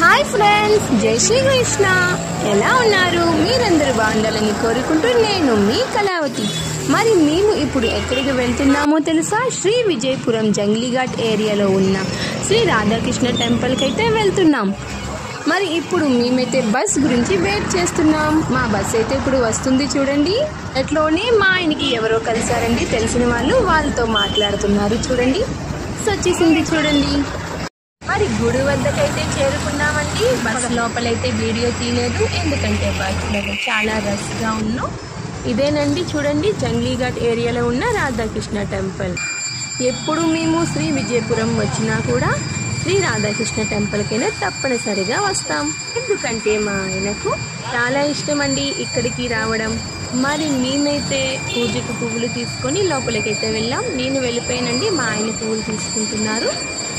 Hi friends, జై శ్రీకృష్ణ. ఎలా ఉన్నారు? మీరందరూ బాగుండాలని కోరుకుంటూ నేను మీ కళావతి. మరి మేము ఇప్పుడు ఎక్కడికి వెళ్తున్నామో తెలుసా? శ్రీ విజయపురం జంగ్లీఘాట్ ఏరియాలో ఉన్న శ్రీ రాధాకృష్ణ టెంపుల్కి అయితే వెళ్తున్నాం. మరి ఇప్పుడు మేమైతే బస్ గురించి వెయిట్ చేస్తున్నాం. మా బస్ అయితే ఇప్పుడు వస్తుంది చూడండి. అట్లోనే మా ఆయనకి ఎవరో కలిసారండి, తెలిసిన వాళ్ళు, వాళ్ళతో మాట్లాడుతున్నారు చూడండి. వచ్చేసింది చూడండి. మరి గుడి వద్దకైతే చేరుకున్నామండి. బస్ లోపలైతే వీడియో తీయలేదు, ఎందుకంటే బస్సులో చాలా రష్గా ఉన్నాం. ఇదేనండి చూడండి, జంగ్లీఘాట్ ఏరియాలో ఉన్న రాధాకృష్ణ టెంపుల్. ఎప్పుడు మేము శ్రీ విజయపురం వచ్చినా కూడా శ్రీ రాధాకృష్ణ టెంపుల్కైనా తప్పనిసరిగా వస్తాం, ఎందుకంటే మా ఆయనకు చాలా ఇష్టం అండి ఇక్కడికి రావడం. మరి మేమైతే పూజకు పువ్వులు తీసుకొని లోపలికైతే వెళ్ళాం. నేను వెళ్ళిపోయానండి, మా ఆయన పువ్వులు తీసుకుంటున్నారు.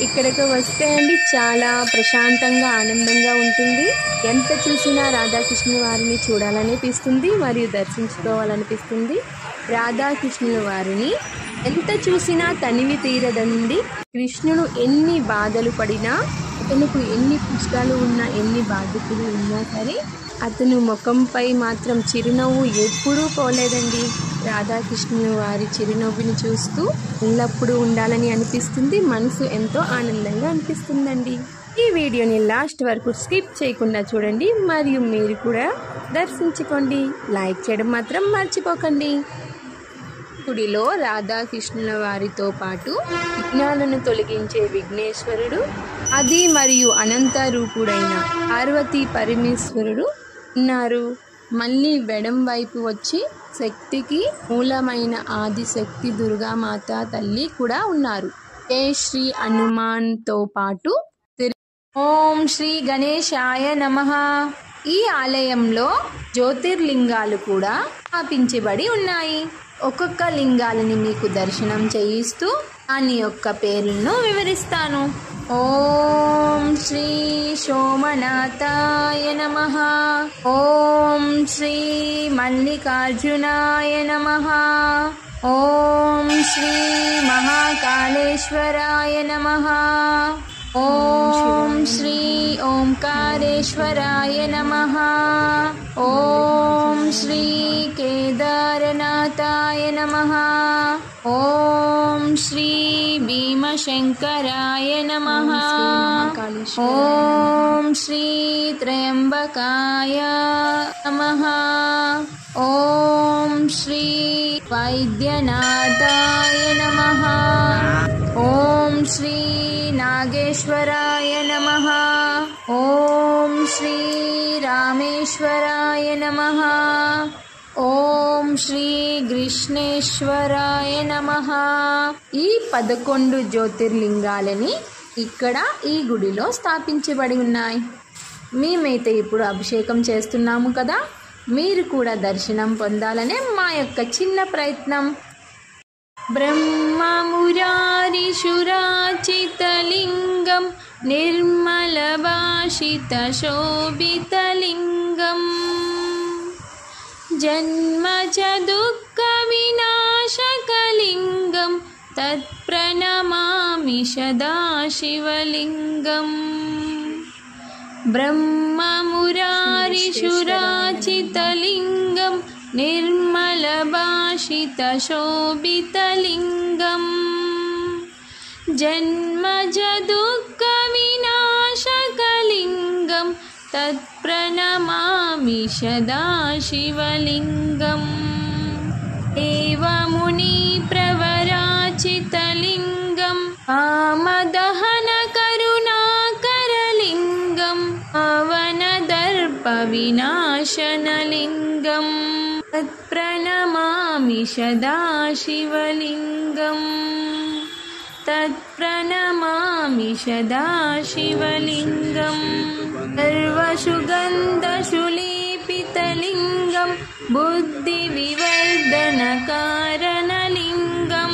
ఇక్కడికి వస్తే అండి చాలా ప్రశాంతంగా ఆనందంగా ఉంటుంది. ఎంత చూసినా రాధాకృష్ణ వారిని చూడాలనిపిస్తుంది మరియు దర్శించుకోవాలనిపిస్తుంది. రాధాకృష్ణుల వారిని ఎంత చూసినా తనివి తీరదండి. కృష్ణుడు ఎన్ని బాధలు పడినా, అతనికి ఎన్ని కష్టాలు ఉన్నా, ఎన్ని బాధ్యతలు ఉన్నా సరే అతను ముఖంపై మాత్రం చిరునవ్వు ఎప్పుడూ పోలేదండి. రాధాకృష్ణుల వారి చిరునవ్వుని చూస్తూ ఎల్లప్పుడూ ఉండాలని అనిపిస్తుంది. మనసు ఎంతో ఆనందంగా అనిపిస్తుందండి. ఈ వీడియోని లాస్ట్ వరకు స్కిప్ చేయకుండా చూడండి మరియు మీరు కూడా దర్శించుకోండి. లైక్ చేయడం మాత్రం మర్చిపోకండి. గుడిలో రాధాకృష్ణుల వారితో పాటు విఘ్నాలను తొలగించే విఘ్నేశ్వరుడు, ఆది మరియు అనంత రూపుడైన పార్వతీ పరమేశ్వరుడు ఉన్నారు. మళ్ళీ వెడం వైపు వచ్చి శక్తికి మూలమైన ఆదిశక్తి దుర్గామాత తల్లి కూడా ఉన్నారు. జై శ్రీ హనుమాన్తో పాటు ఓం శ్రీ గణేశాయ నమః. ఈ ఆలయంలో జ్యోతిర్లింగాలు కూడా స్థాపించబడి ఉన్నాయి. ఒక్కొక్క లింగాలని మీకు దర్శనం చేయిస్తూ దాని యొక్క పేర్లను వివరిస్తాను. ఓం శ్రీ సోమనాథాయ నమః. ఓం శ్రీ మల్లికార్జునాయ నమః. ఓం శ్రీ మహాకాళేశ్వరాయ నమః. ఓం శ్రీ ఓంకారేశ్వరాయ నమః. ఓం శ్రీ కేదారనాథాయ నమః. ఓం శ్రీ భీమశంకరాయ నమః. ఓం శ్రీ త్రయంబకాయ నమః. ఓం శ్రీ వైద్యనాథాయ నమః. ఓం శ్రీ నాగేశ్వరాయ నమః. ఓం శ్రీ రామేశ్వరాయ నమః. ఓం శ్రీ కృష్ణేశ్వరాయ నమః. ఈ 11 జ్యోతిర్లింగాలని ఇక్కడ ఈ గుడిలో స్థాపించబడి ఉన్నాయి. మేమైతే ఇప్పుడు అభిషేకం చేస్తున్నాము కదా, మీరు కూడా దర్శనం పొందాలనే మా యొక్క చిన్న ప్రయత్నం. బ్రహ్మమురారిషురాచితలింగం నిర్మలభాషితశోభితలింగం జన్మజ దుఃఖ వినాశకలింగం తత్ప్రణమామి సదాశివలింగం. బ్రహ్మమురారిషురాచితలింగం నిర్మలభాషితశోభితలింగం జన్మజ దుఃఖ వినాశకలింగం తత్ప్రణమామి సదాశివలింగం. ఏవముని ప్రవరాచితలింగం కామదహన కరుణాకరలింగం పవనదర్ప వినాశనలింగం తత్ప్రణమామి సదాశివలింగం. తత్ప్రణమామి సదాశివలింగం. సర్వసుగంధసులేపితలింగం బుద్ధివివర్ధనకారణలింగం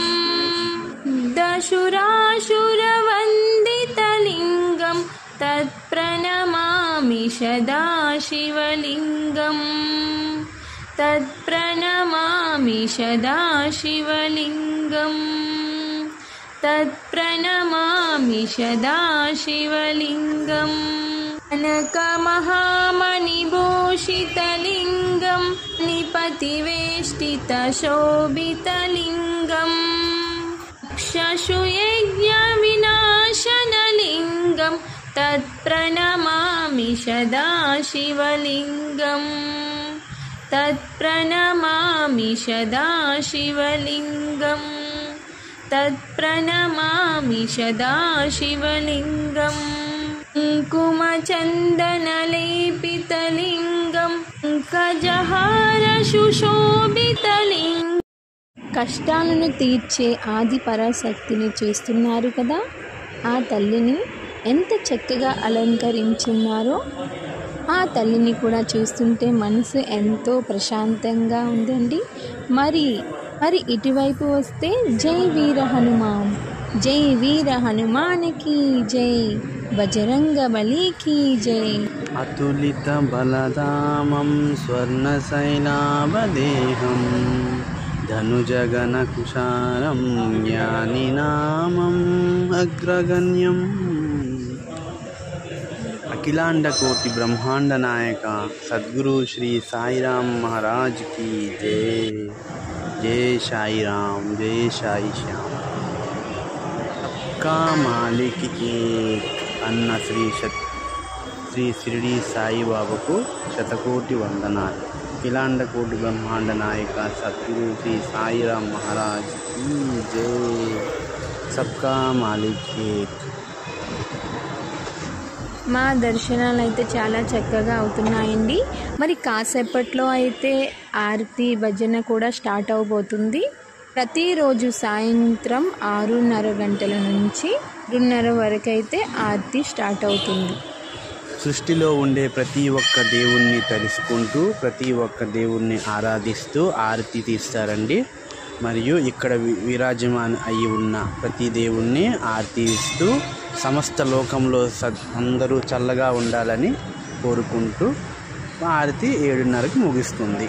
దశురాసురవందితలింగం తత్ప్రణమామి సదాశివలింగం. తత్ప్రణమామి సదాశివలింగం. తత్ప్రణమామి సదాశివలింగం. कनकमहामणिभूषितलिङ्गं निपतिवेष्टितशोभितलिङ्गं शशुयज्ञविनाशनलिङ्गं तत्प्रणमामि सदाशिवलिङ्गं तत्प्रणमामि सदाशिवलिङ्गं तत्प्रणमामि सदाशिवलिङ्गम् कुङ्कुमचन्दनलेपितलिङ्गं कजहारशुशोभितलिङ्गं కష్టాలను తీర్చే ఆది పరాశక్తిని చూస్తున్నారు కదా. ఆ తల్లిని ఎంత చక్కగా అలంకరించున్నారో. ఆ తల్లిని కూడా చూస్తుంటే మనసు ఎంతో ప్రశాంతంగా ఉందండి. మరి ఇటువైపు వస్తే జై వీర హనుమాన్, జై వీర హనుమానికి జై, బజరంగ బలికి జై. అతులిత బలధామం స్వర్ణశైలాభదేహం ధనుజగణ కుశారం జ్ఞానినామం అగ్రగణ్యం. అఖిలాండ కోటి బ్రహ్మాండ నాయక సద్గురు శ్రీ సాయిరామ్ మహారాజ్ की जय. जय साई राम, जय साई श्याम. सबका मालिक एक అన్న శ్రీ షిరిడి సాయిబాబాకు శతకోటి వందనాలు. అఖిలాండ కోటి బ్రహ్మాండ నాయక సద్గురు శ్రీ సాయిరామ్ మహారాజ్ की जय. सबका మాలిక్ ఏక్. మా దర్శనాలు అయితే చాలా చక్కగా అవుతున్నాయండి. మరి కాసేపట్లో అయితే ఆరతి భజన కూడా స్టార్ట్ అవబోతుంది. ప్రతిరోజు సాయంత్రం 6:30 గంటల నుంచి 2:30 వరకు అయితే ఆరతి స్టార్ట్ అవుతుంది. సృష్టిలో ఉండే ప్రతి ఒక్క దేవుణ్ణి తలుసుకుంటూ ప్రతి ఒక్క దేవుణ్ణి ఆరాధిస్తూ ఆరతి తీస్తారండి. మరియు ఇక్కడ విరాజమాన అయి ఉన్న ప్రతి దేవుణ్ణి ఆరతి ఇస్తూ సమస్త లోకంలో అందరూ చల్లగా ఉండాలని కోరుకుంటూ ఆరతి 7:30కి ముగుస్తుంది.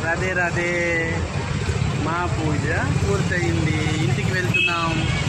రాధే రాధే. మా పూజ పూర్తయింది, ఇంటికి వెళ్తున్నాం.